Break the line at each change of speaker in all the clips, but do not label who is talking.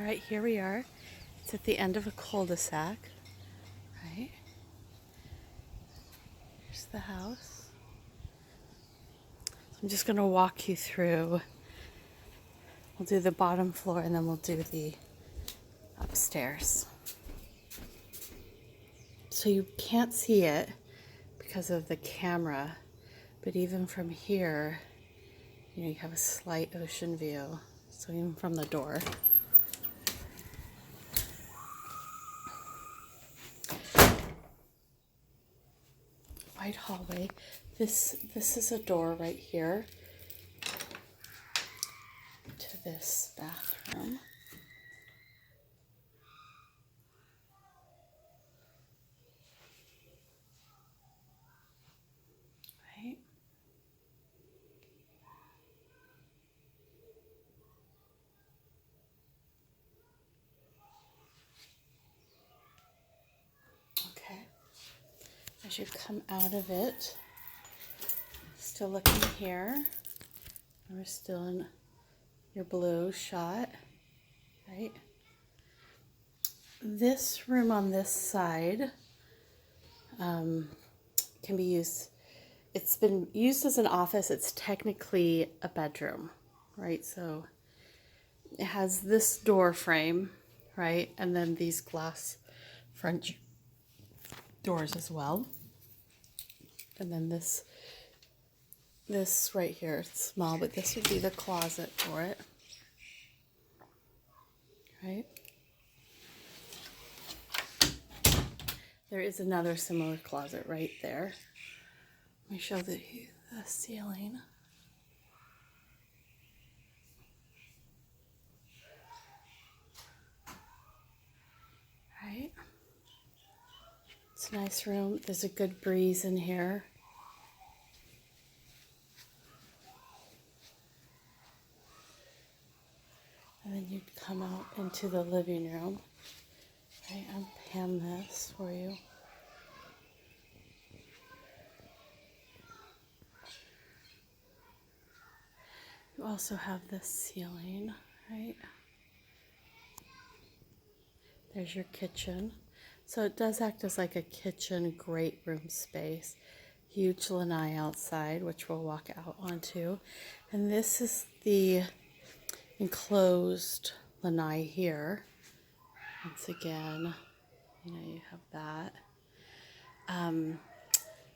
All right, here we are. It's at the end of a cul-de-sac, right? Here's the house. So I'm just gonna walk you through. We'll do the bottom floor and then we'll do the upstairs. So you can't see it because of the camera, but even from here, you have a slight ocean view. So even from the door. Wide hallway. This is a door right here to this bathroom. Right. Okay. As you come out of it, still looking here. We're still in your blue shot, right? This room on this side can be used, it's been used as an office. It's technically a bedroom, right? So it has this door frame, right? And then these glass French doors as well. And then this right here, it's small, but this would be the closet for it, right? There is another similar closet right there. Let me show the ceiling. Right? It's a nice room. There's a good breeze in here. And then you'd come out into the living room. Right, I'll pan this for you. You also have this ceiling, right? There's your kitchen. So it does act as like a kitchen, great room space. Huge lanai outside, which we'll walk out onto. And this is the enclosed lanai here. Once again, you have that.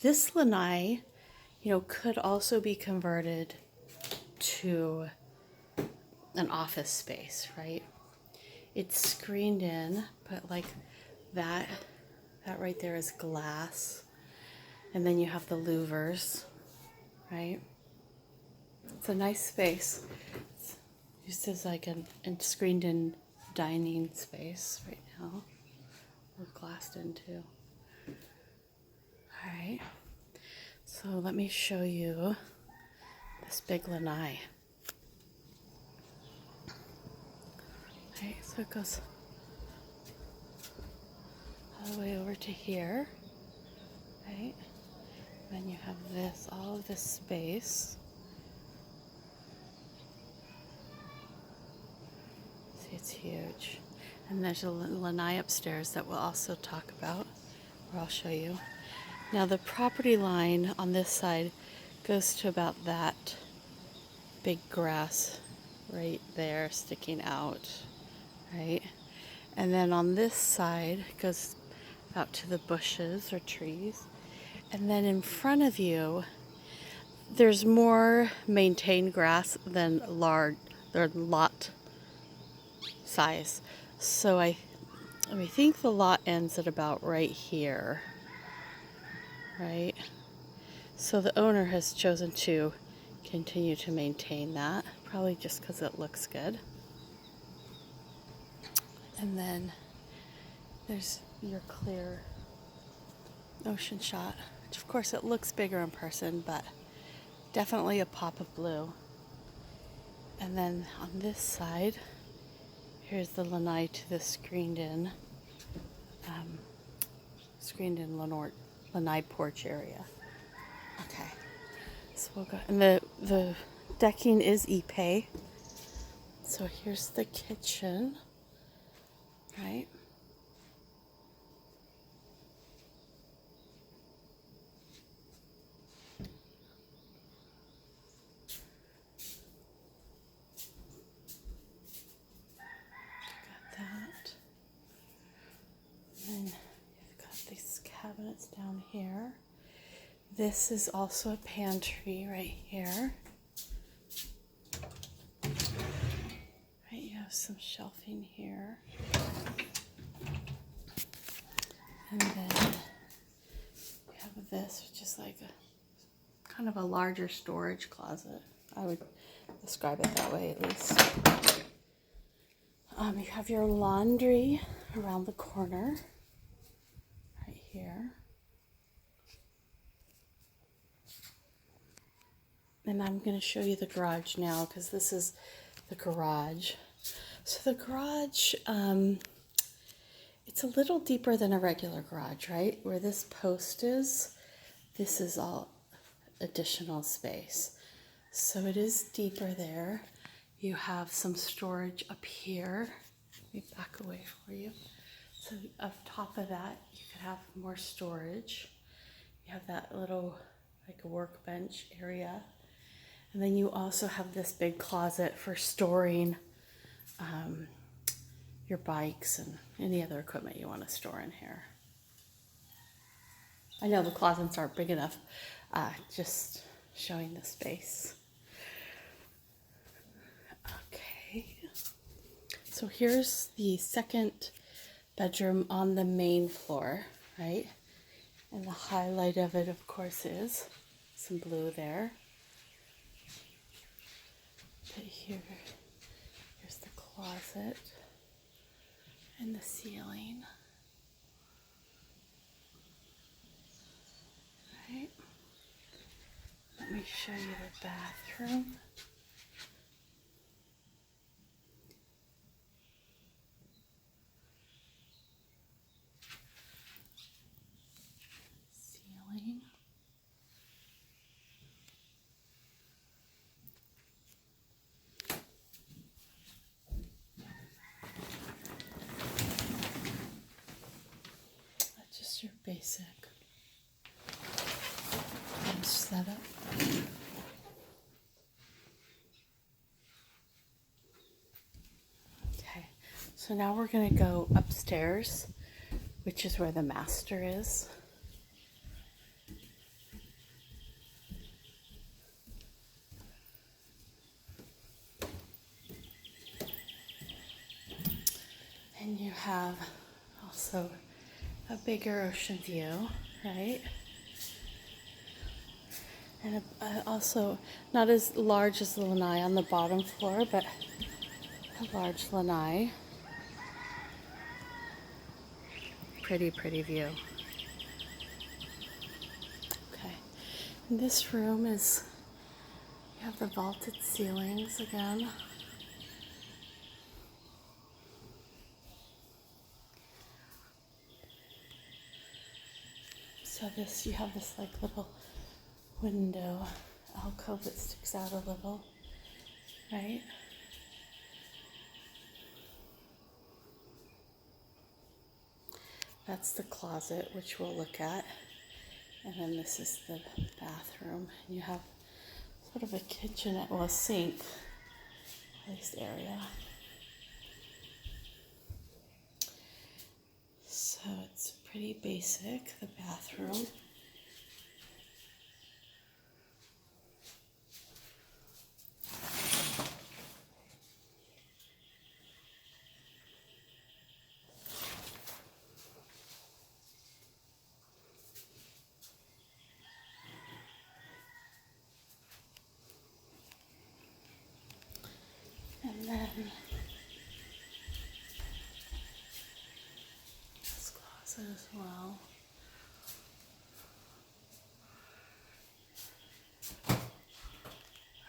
This lanai, could also be converted to an office space, right? It's screened in, but like that right there is glass. And then you have the louvers, right? It's a nice space. It's used as like a screened in dining space right now. Or glassed in too. All right. So let me show you this big lanai. Okay, so it goes all the way over to here, right? Then you have this, all of this space. See, it's huge. And there's a lanai upstairs that we'll also talk about, or I'll show you. Now the property line on this side goes to about that big grass right there sticking out, right? And then on this side it goes out to the bushes or trees. And then in front of you, there's more maintained grass than lot size. So I think the lot ends at about right here, right? So the owner has chosen to continue to maintain that, probably just because it looks good. And then there's your clear ocean shot, which of course it looks bigger in person, but definitely a pop of blue. And then on this side, here's the lanai to the screened in lanai porch area. Okay, so we'll go, and the decking is ipe. So here's the kitchen. here. This is also a pantry right here. Right, you have some shelving here. And then you have this, which is like a kind of a larger storage closet. I would describe it that way at least. You have your laundry around the corner, right here. And I'm going to show you the garage now because this is the garage. So the garage, it's a little deeper than a regular garage, right? Where this post is, this is all additional space. So it is deeper there. You have some storage up here. Let me back away for you. So up top of that, you could have more storage. You have that little, like a workbench area. And then you also have this big closet for storing your bikes and any other equipment you want to store in here. I know the closets aren't big enough, just showing the space. Okay, so here's the second bedroom on the main floor, right? And the highlight of it, of course, is some blue there. But here's the closet and the ceiling. Right. Let me show you the bathroom. Ceiling. That's just your basic setup. Okay, so now we're going to go upstairs, which is where the master is. And you have also a bigger ocean view, right? And also not as large as the lanai on the bottom floor, but a large lanai. Pretty, pretty view. Okay, and this room is, you have the vaulted ceilings again. So this, you have this like little window alcove that sticks out a little, right? That's the closet, which we'll look at. And then this is the bathroom. And you have sort of a kitchenette, well, a sink, place area. So it's pretty basic, the bathroom. And then this closet as well.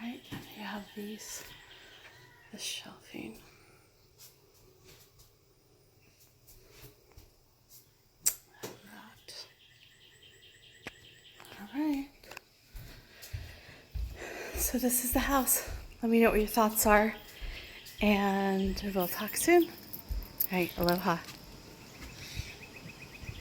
Right, and you have this shelving. Like that. All right. So this is the house. Let me know what your thoughts are. And we'll talk soon. All right, aloha.